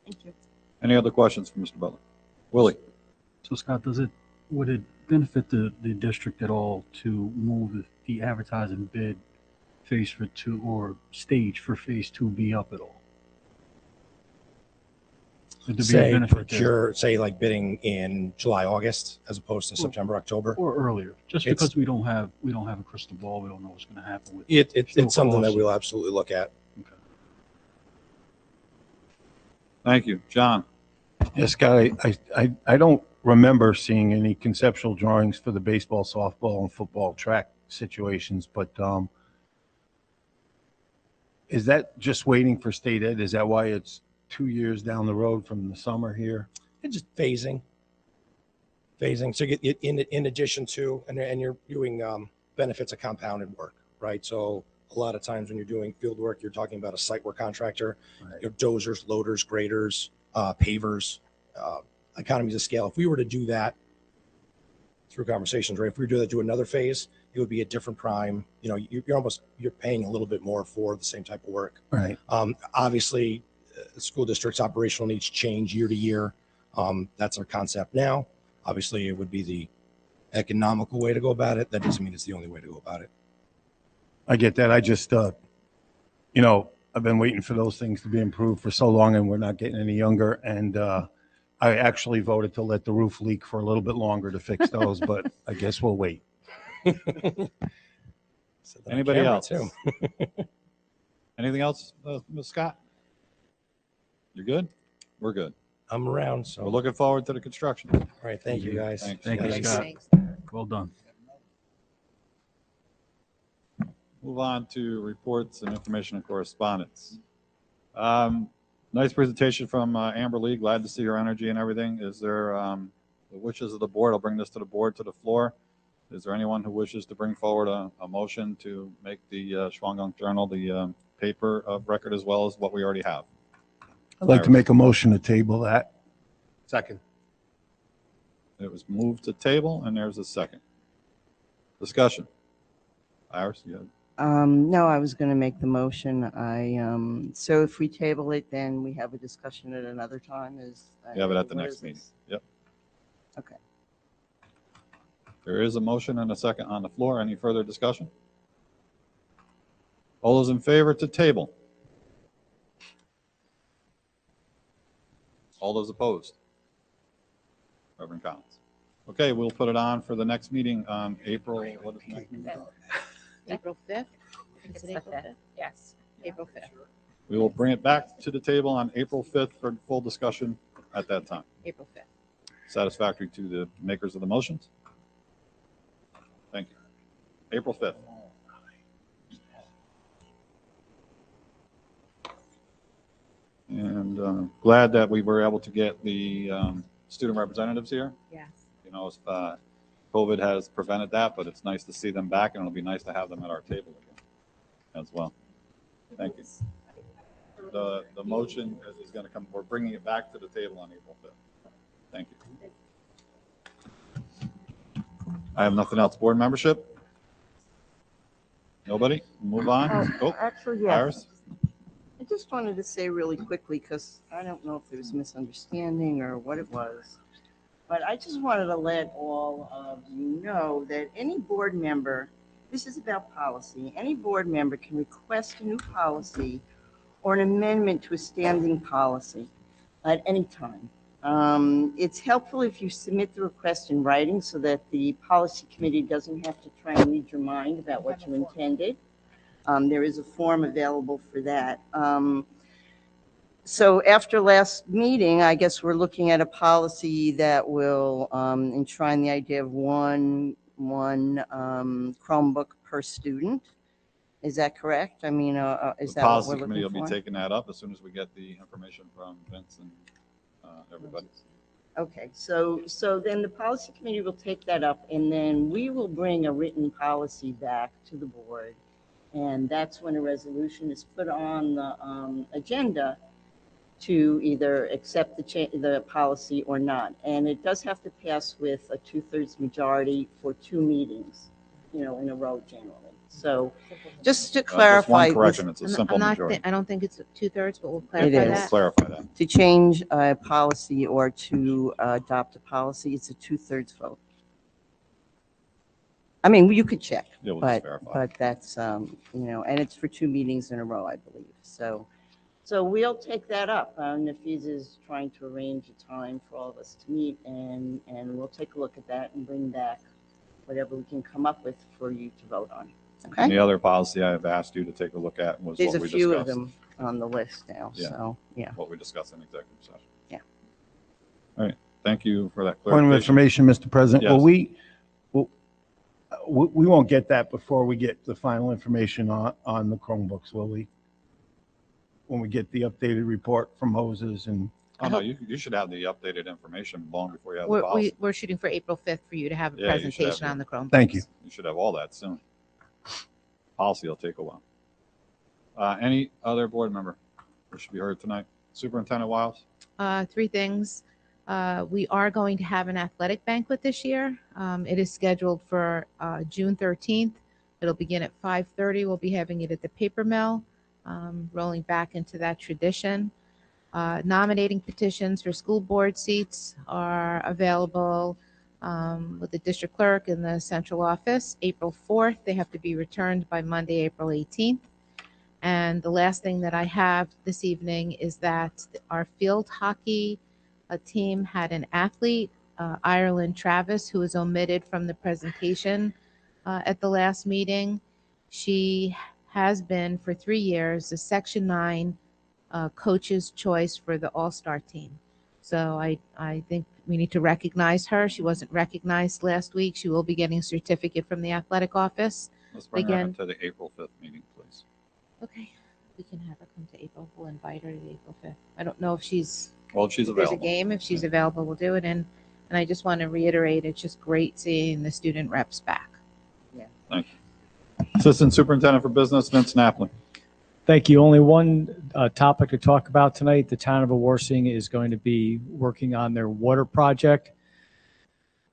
Speaker 10: Thank you.
Speaker 1: Any other questions for Mr. Butler? Willie?
Speaker 8: So Scott, would it benefit the district at all to move the advertising bid phase for 2 or stage for phase 2B up at all? Would there be a benefit there?
Speaker 7: Say like bidding in July, August, as opposed to September, October,
Speaker 8: or earlier, just because we don't have a crystal ball, we don't know what's going to happen with
Speaker 7: it's something that we'll absolutely look at.
Speaker 8: Okay.
Speaker 1: Thank you. John?
Speaker 5: Yes, Scott, I don't remember seeing any conceptual drawings for the baseball, softball, and football track situations, but is that just waiting for state ed? Is that why it's 2 years down the road from the summer here?
Speaker 7: It's just phasing. So get in addition to, and you're doing benefits of compounded work, right? So a lot of times when you're doing field work, you're talking about a site work contractor,
Speaker 5: Right.
Speaker 7: your dozers, loaders, graders, pavers, economies of scale. If we were to do that through conversations, right? If we were to do another phase, it would be a different prime. You're paying a little bit more for the same type of work.
Speaker 5: Right.
Speaker 7: Obviously, school districts' operational needs change year to year. That's our concept now. Obviously, it would be the economical way to go about it. That doesn't mean it's the only way to go about it.
Speaker 5: I get that. I just, I've been waiting for those things to be improved for so long, and we're not getting any younger. And I actually voted to let the roof leak for a little bit longer to fix those, but I guess we'll wait.
Speaker 7: Said that on
Speaker 1: Anybody
Speaker 7: camera,
Speaker 1: else?
Speaker 7: too.
Speaker 1: Anything else, Ms. Scott? You're good? We're good.
Speaker 7: I'm around, so.
Speaker 1: We're looking forward to the construction.
Speaker 7: All right, thank you, guys.
Speaker 1: Thanks.
Speaker 8: Thank you,
Speaker 7: Thanks.
Speaker 8: Scott.
Speaker 2: Thanks.
Speaker 8: Well done.
Speaker 1: Move on to reports and information and correspondence. Nice presentation from Amber Lee. Glad to see her energy and everything. Is there the wishes of the board? I'll bring this to the board, to the floor. Is there anyone who wishes to bring forward a motion to make the Shwangunk Journal the paper of record as well as what we already have?
Speaker 5: I'd like to make a motion to table that.
Speaker 9: Second.
Speaker 1: It was moved to table, and there's a second. Discussion. Iris, you have
Speaker 10: No, I was going to make the motion. So if we table it, then we have a discussion at another time.
Speaker 1: You have it at the
Speaker 10: what
Speaker 1: next
Speaker 10: is
Speaker 1: meeting.
Speaker 10: this?
Speaker 1: Yep.
Speaker 10: Okay.
Speaker 1: There is a motion and a second on the floor. Any further discussion? All those in favor to table? All those opposed? Reverend Collins. Okay, we'll put it on for the next meeting on April, what is the next meeting?
Speaker 2: April 5th? Is it April 5th? Yes, April 5th.
Speaker 1: We will bring it back to the table on April 5th for full discussion at that time.
Speaker 2: April 5th.
Speaker 1: Satisfactory to the makers of the motions? Thank you. April 5th. And glad that we were able to get the student representatives here.
Speaker 2: Yes.
Speaker 1: You know, COVID has prevented that, but it's nice to see them back, and it'll be nice to have them at our table again as well. Thank you. The motion is going to come, we're bringing it back to the table on April 5th. Thank you. I have nothing else. Board membership? Nobody? Move on. Oh,
Speaker 10: Actually, yes.
Speaker 1: Iris?
Speaker 10: I just wanted to say really quickly, because I don't know if there was a misunderstanding or what it was, but I just wanted to let all of you know that any board member, this is about policy, any board member can request a new policy or an amendment to a standing policy at any time. It's helpful if you submit the request in writing so that the policy committee doesn't have to try and read your mind about what you intended. There is a form available for that. So after last meeting, I guess we're looking at a policy that will enshrine the idea of one Chromebook per student. Is that correct? I mean, is
Speaker 1: The
Speaker 10: that what we're
Speaker 1: policy
Speaker 10: looking
Speaker 1: committee will be
Speaker 10: for?
Speaker 1: taking that up as soon as we get the information from Vince and everybody.
Speaker 10: Okay, so then the policy committee will take that up, and then we will bring a written policy back to the board. And that's when a resolution is put on the agenda to either accept the policy or not. And it does have to pass with a 2/3 majority for 2 meetings, in a row generally. So just to
Speaker 1: Just
Speaker 10: clarify.
Speaker 1: one correction, it's a simple majority.
Speaker 2: I don't think it's 2/3, but we'll
Speaker 10: It
Speaker 2: clarify
Speaker 1: We'll
Speaker 10: is.
Speaker 2: that.
Speaker 1: clarify that.
Speaker 10: To change a policy or to adopt a policy, it's a 2/3 vote. I mean, you could check,
Speaker 1: Yeah, we'll just
Speaker 10: but
Speaker 1: verify.
Speaker 10: that's, and it's for 2 meetings in a row, I believe. So we'll take that up. Nafisa is trying to arrange a time for all of us to meet, and we'll take a look at that and bring back whatever we can come up with for you to vote on.
Speaker 1: And
Speaker 10: Okay?
Speaker 1: the other policy I have asked you to take a look at was
Speaker 10: There's
Speaker 1: what
Speaker 10: a
Speaker 1: we
Speaker 10: few of
Speaker 1: discussed.
Speaker 10: them on the list now,
Speaker 1: Yeah.
Speaker 10: so, yeah.
Speaker 1: What we discussed in executive session.
Speaker 10: Yeah.
Speaker 1: All right, thank you for that
Speaker 5: Point of
Speaker 1: clarification.
Speaker 5: information, Mr. President.
Speaker 1: Yes.
Speaker 5: We won't get that before we get the final information on the Chromebooks, will we? When we get the updated report from Moses and,
Speaker 1: Oh, no, you should have the updated information long before you have the policy.
Speaker 2: We're shooting for April 5th for you to have a
Speaker 1: Yeah, you should have
Speaker 2: presentation on the Chromebooks.
Speaker 5: thank you.
Speaker 1: You should have all that soon. Policy will take a while. Any other board member that should be heard tonight? Superintendent Wiles?
Speaker 2: 3 things. We are going to have an athletic banquet this year. It is scheduled for June 13th. It'll begin at 5:30. We'll be having it at the Paper Mill, rolling back into that tradition. Nominating petitions for school board seats are available with the district clerk in the central office. April 4th, they have to be returned by Monday, April 18th. And the last thing that I have this evening is that our field hockey team had an athlete, Ireland Travis, who was omitted from the presentation at the last meeting. She has been for 3 years the Section 9 coach's choice for the All-Star team. So I think we need to recognize her. She wasn't recognized last week. She will be getting a certificate from the athletic office.
Speaker 1: Let's bring her
Speaker 2: Again.
Speaker 1: up to the April 5th meeting, please.
Speaker 2: Okay, we can have her come to April. We'll invite her to the April 5th. I don't know if she's,
Speaker 1: Well, if she's
Speaker 2: if there's a
Speaker 1: available.
Speaker 2: game, if she's available, we'll do it. And I just want to reiterate, it's just great seeing the student reps back.
Speaker 1: Thank you. Assistant Superintendent for Business, Vince Napoli.
Speaker 11: Thank you. Only one topic to talk about tonight. The town of Awarsing is going to be working on their water project.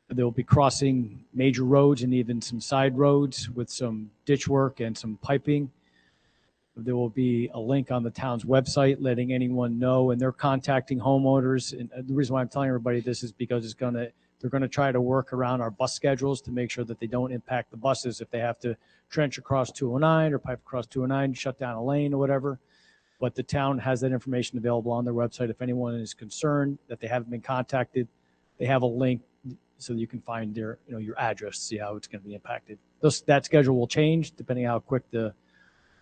Speaker 11: They'll be crossing major roads and even some side roads with some ditch work and some piping. There will be a link on the town's website letting anyone know, and they're contacting homeowners. And the reason why I'm telling everybody this is because they're going to try to work around our bus schedules to make sure that they don't impact the buses if they have to trench across 209 or pipe across 209, shut down a lane or whatever. But the town has that information available on their website. If anyone is concerned that they haven't been contacted, they have a link so that you can find their, your address, see how it's going to be impacted. That schedule will change depending how quick the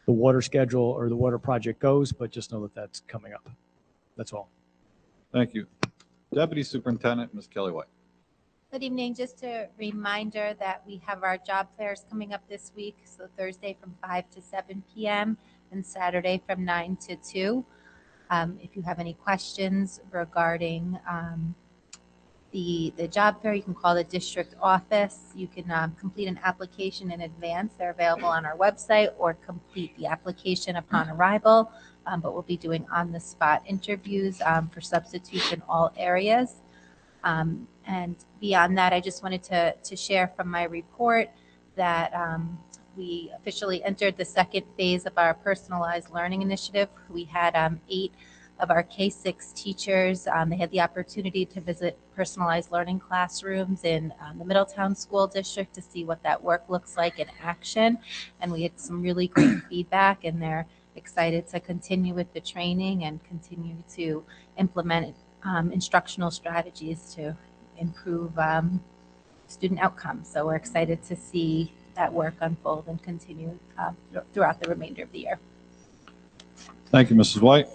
Speaker 11: water schedule or the water project goes, but just know that that's coming up. That's all.
Speaker 1: Thank you. Deputy Superintendent, Ms. Kelly White.
Speaker 12: Good evening. Just a reminder that we have our job fairs coming up this week. So Thursday from 5 to 7 p.m. and Saturday from 9 to 2. If you have any questions regarding the job fair, you can call the district office. You can complete an application in advance. They're available on our website, or complete the application upon arrival. But we'll be doing on-the-spot interviews for substitutes in all areas. And beyond that, I just wanted to share from my report that we officially entered the second phase of our personalized learning initiative. We had 8 of our K-6 teachers. They had the opportunity to visit personalized learning classrooms in the Middletown School District to see what that work looks like in action. And we had some really great feedback, and they're excited to continue with the training and continue to implement instructional strategies to improve student outcomes. So we're excited to see that work unfold and continue throughout the remainder of the year.
Speaker 1: Thank you, Mrs. White.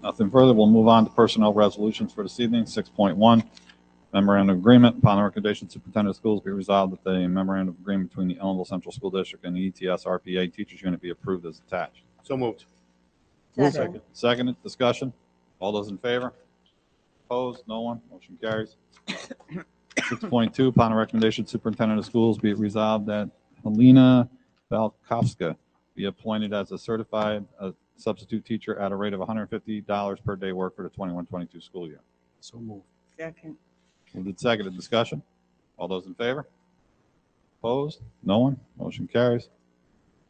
Speaker 1: Nothing further. We'll move on to personnel resolutions for this evening. 6.1, memorandum of agreement. Upon the recommendation of Superintendent of Schools, be resolved that the memorandum of agreement between the Ellenville Central School District and the ETS RPA Teachers Unit be approved as attached.
Speaker 9: So moved.
Speaker 10: Second.
Speaker 1: Seconded. Discussion. All those in favor? Opposed? No one. Motion carries. 6.2, upon the recommendation of Superintendent of Schools, be it resolved that Helena Valkovska be appointed as a certified substitute teacher at a rate of $150 per day work for the 21-22 school year.
Speaker 8: So moved.
Speaker 10: Second.
Speaker 1: Moved and seconded. Discussion. All those in favor? Opposed? No one. Motion carries.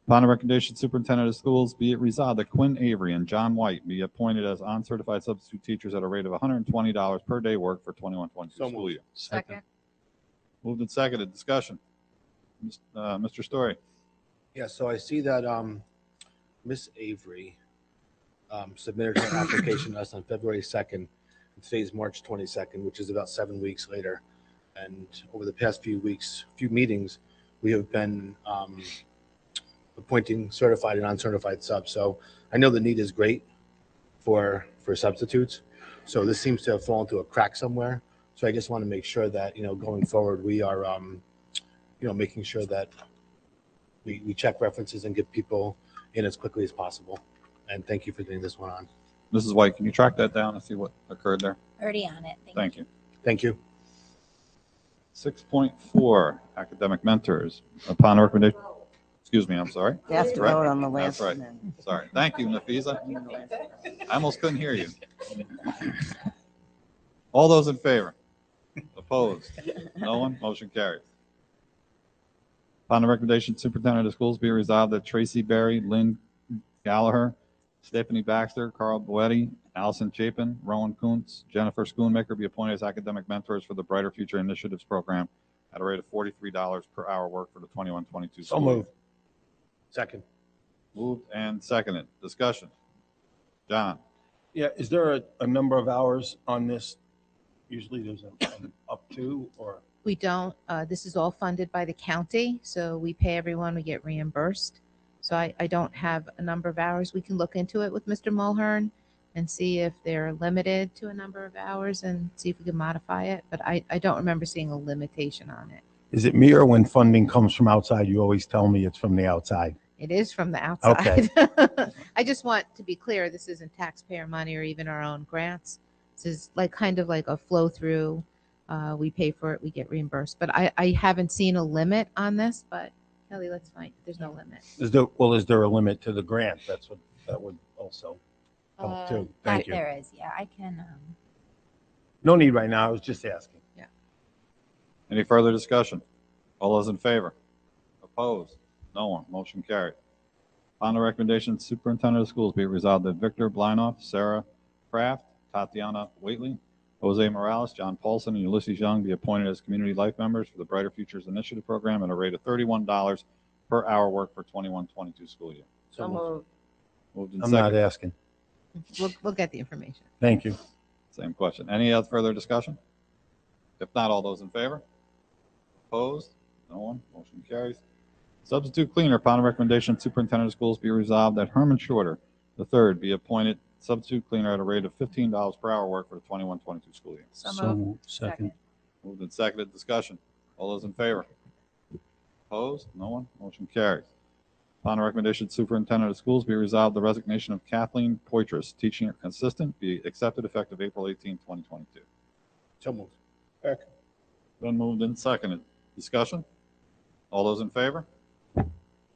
Speaker 1: Upon the recommendation of Superintendent of Schools, be it resolved that Quinn Avery and John White be appointed as uncertified substitute teachers at a rate of $120 per day work for 21-22
Speaker 9: So
Speaker 1: school
Speaker 9: moved.
Speaker 1: year.
Speaker 12: Second.
Speaker 1: Moved and seconded. Discussion. Mr. Story.
Speaker 9: Yeah, so I see that Miss Avery submitted her application to us on February 2nd. And today's March 22nd, which is about 7 weeks later. And over the past few meetings, we have been appointing certified and uncertified subs. So I know the need is great for substitutes. So this seems to have fallen through a crack somewhere. So I just want to make sure that, going forward, we are, making sure that we check references and get people in as quickly as possible. And thank you for getting this one on.
Speaker 1: Mrs. White, can you track that down and see what occurred there?
Speaker 12: Already on it.
Speaker 1: Thank you.
Speaker 9: Thank you.
Speaker 1: 6.4, academic mentors. Upon the recommendation, excuse me, I'm sorry.
Speaker 10: You have to
Speaker 1: That's right.
Speaker 10: vote on the
Speaker 1: That's
Speaker 10: last
Speaker 1: right.
Speaker 10: one.
Speaker 1: Sorry. Thank you, Nafisa. I almost couldn't hear you. All those in favor? Opposed? No one? Motion carries. Upon the recommendation of Superintendent of Schools, be resolved that Tracy Berry, Lynn Gallagher, Stephanie Baxter, Carl Boetti, Allison Chapin, Rowan Kuntz, Jennifer Schoonmaker be appointed as academic mentors for the Brighter Future Initiatives Program at a rate of $43 per hour work for the 21-22
Speaker 9: So
Speaker 1: school year.
Speaker 9: moved. Second.
Speaker 1: Moved and seconded. Discussion. John?
Speaker 5: Yeah, is there a number of hours on this? Usually there's an up to, or?
Speaker 2: We don't, this is all funded by the county, so we pay everyone, we get reimbursed. So I don't have a number of hours. We can look into it with Mr. Mulhern and see if they're limited to a number of hours and see if we can modify it. But I don't remember seeing a limitation on it.
Speaker 5: Is it me, or when funding comes from outside, you always tell me it's from the outside?
Speaker 2: It is from the outside. I just want to be clear, this isn't taxpayer money or even our own grants. This is like kind of like a flow through. We pay for it, we get reimbursed. But I haven't seen a limit on this, but Kelly, let's find, there's no limit.
Speaker 5: Is there a limit to the grant? That's what, that would also help too. Thank you.
Speaker 12: There is, yeah, I can,
Speaker 5: No need right now. I was just asking.
Speaker 1: Any further discussion? All those in favor? Opposed? No one. Motion carried. On the recommendation, Superintendent of Schools be it resolved that Victor Blinoff, Sarah Kraft, Tatiana Waitley, Jose Morales, John Paulson, and Ulysses Young be appointed as community life members for the Brighter Futures Initiative Program at a rate of $31 per hour work for 21-22 school year.
Speaker 10: So moved.
Speaker 1: Moved and
Speaker 5: I'm not
Speaker 1: seconded.
Speaker 5: asking.
Speaker 2: We'll get the information.
Speaker 5: Thank you.
Speaker 1: Same question. Any other further discussion? If not, all those in favor? Opposed? No one. Motion carries. Substitute cleaner, upon recommendation, Superintendent of Schools be resolved that Herman Shorter III be appointed substitute cleaner at a rate of $15 per hour work for the 21-22 school year.
Speaker 12: so moved.
Speaker 8: Second.
Speaker 1: Moved and seconded. Discussion. All those in favor? Opposed? No one. Motion carries. Upon recommendation, Superintendent of Schools be resolved the resignation of Kathleen Poitras, teaching assistant, be accepted effective April 18, 2022.
Speaker 9: So moved.
Speaker 1: Been moved and seconded. Discussion? All those in favor?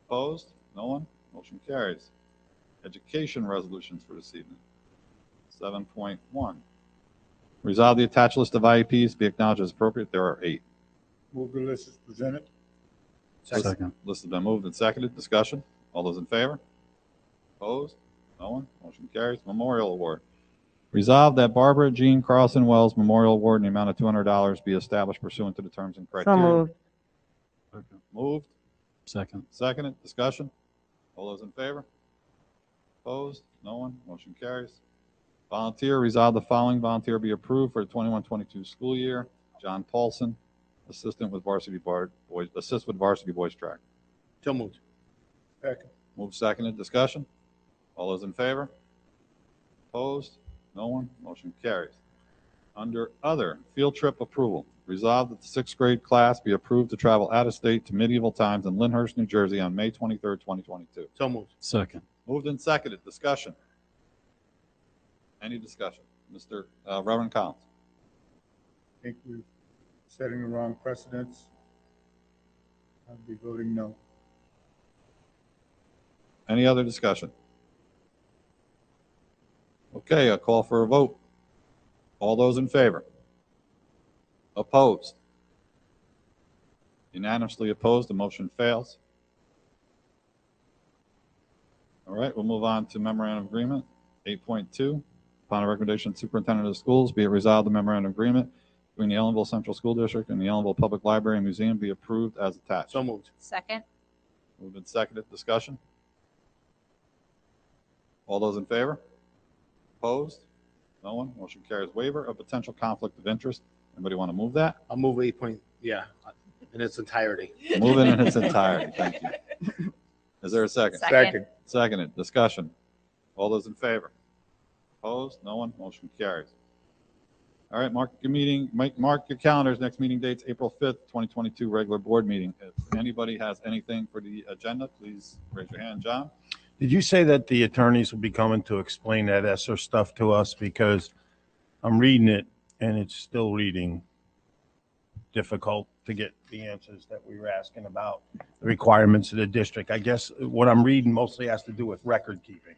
Speaker 1: Opposed? No one? Motion carries. Education resolutions for this evening. 7.1. Resolve the attached list of IEPs be acknowledged as appropriate. There are 8.
Speaker 5: Move the list is presented.
Speaker 8: Second.
Speaker 1: List has been moved and seconded. Discussion? All those in favor? Opposed? No one? Motion carries. Memorial Award. Resolve that Barbara Jean Carlson Wells Memorial Award in the amount of $200 be established pursuant to the terms and criteria.
Speaker 10: moved.
Speaker 1: Moved.
Speaker 8: Second.
Speaker 1: Seconded. Discussion? All those in favor? Opposed? No one? Motion carries. Volunteer. Resolve the following volunteer be approved for the 21-22 school year. John Paulson, assistant with varsity boys, assist with varsity boys track.
Speaker 9: So moved.
Speaker 1: Moved, seconded. Discussion? All those in favor? Opposed? No one? Motion carries. Under other, field trip approval. Resolved that the 6th grade class be approved to travel out of state to medieval times in Lyndhurst, New Jersey on May 23rd, 2022.
Speaker 9: So moved.
Speaker 8: Second.
Speaker 1: Moved and seconded. Discussion? Any discussion? Mr. Reverend Collins?
Speaker 13: I think we're setting the wrong precedents. I'll be voting no.
Speaker 1: Any other discussion? Okay, a call for a vote. All those in favor? Opposed? Unanimously opposed, the motion fails. All right, we'll move on to memorandum of agreement, 8.2. Upon a recommendation of Superintendent of Schools, be it resolved the memorandum of agreement between the Ellenville Central School District and the Ellenville Public Library and Museum be approved as attached.
Speaker 9: So moved.
Speaker 12: Second,
Speaker 1: Moved and seconded. Discussion? All those in favor? Opposed? No one? Motion carries. Waiver of potential conflict of interest. Anybody want to move that?
Speaker 9: I'll move 8 point, in its entirety.
Speaker 1: Move it in its entirety. Thank you. Is there a second?
Speaker 12: Second.
Speaker 1: Seconded. Discussion. All those in favor? Opposed? No one? Motion carries. All right, mark your calendars. Next meeting date's April 5th, 2022, regular board meeting. If anybody has anything for the agenda, please raise your hand. John?
Speaker 5: Did you say that the attorneys will be coming to explain that ESSER stuff to us? Because I'm reading it and it's still reading difficult to get the answers that we were asking about the requirements of the district. I guess what I'm reading mostly has to do with record keeping.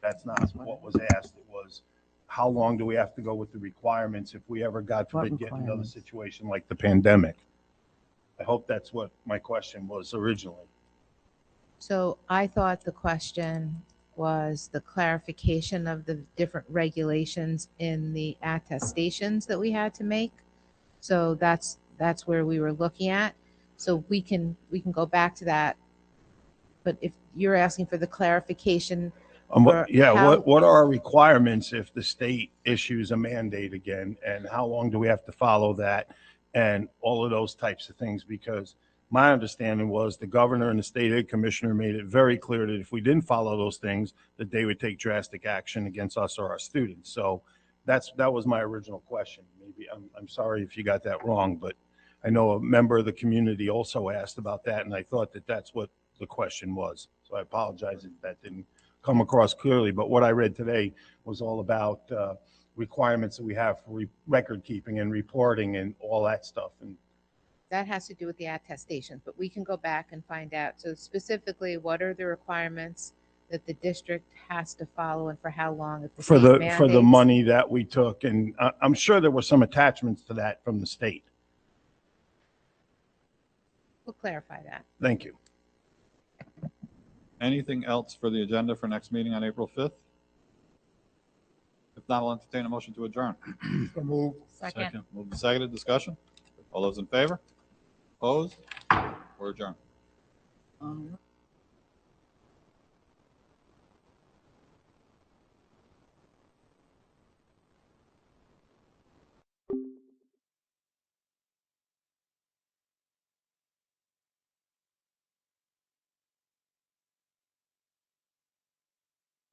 Speaker 5: That's not what was asked. It was, how long do we have to go with the requirements if we ever, God forbid, get in another situation like the pandemic? I hope that's what my question was originally.
Speaker 2: So I thought the question was the clarification of the different regulations in the attestations that we had to make. So that's where we were looking at. So we can go back to that. But if you're asking for the clarification.
Speaker 5: Yeah,
Speaker 2: how-
Speaker 5: what are our requirements if the state issues a mandate again? And how long do we have to follow that? And all of those types of things, because my understanding was the governor and the state ed commissioner made it very clear that if we didn't follow those things, that they would take drastic action against us or our students. So that was my original question. Maybe I'm sorry if you got that wrong, but I know a member of the community also asked about that, and I thought that that's what the question was. So I apologize if that didn't come across clearly, but what I read today was all about requirements that we have for record keeping and reporting and all that stuff. And
Speaker 2: That has to do with the attestations, but we can go back and find out. So specifically, what are the requirements that the district has to follow and for how long? If the
Speaker 5: for
Speaker 2: state
Speaker 5: the
Speaker 2: mandates?
Speaker 5: money that we took, and I'm sure there were some attachments to that from the state.
Speaker 2: We'll clarify that.
Speaker 5: Thank you.
Speaker 1: Anything else for the agenda for next meeting on April 5th? If not, I'll entertain a motion to adjourn.
Speaker 13: So move.
Speaker 12: Second.
Speaker 1: Moved and seconded, discussion? All those in favor? Opposed? We're adjourned.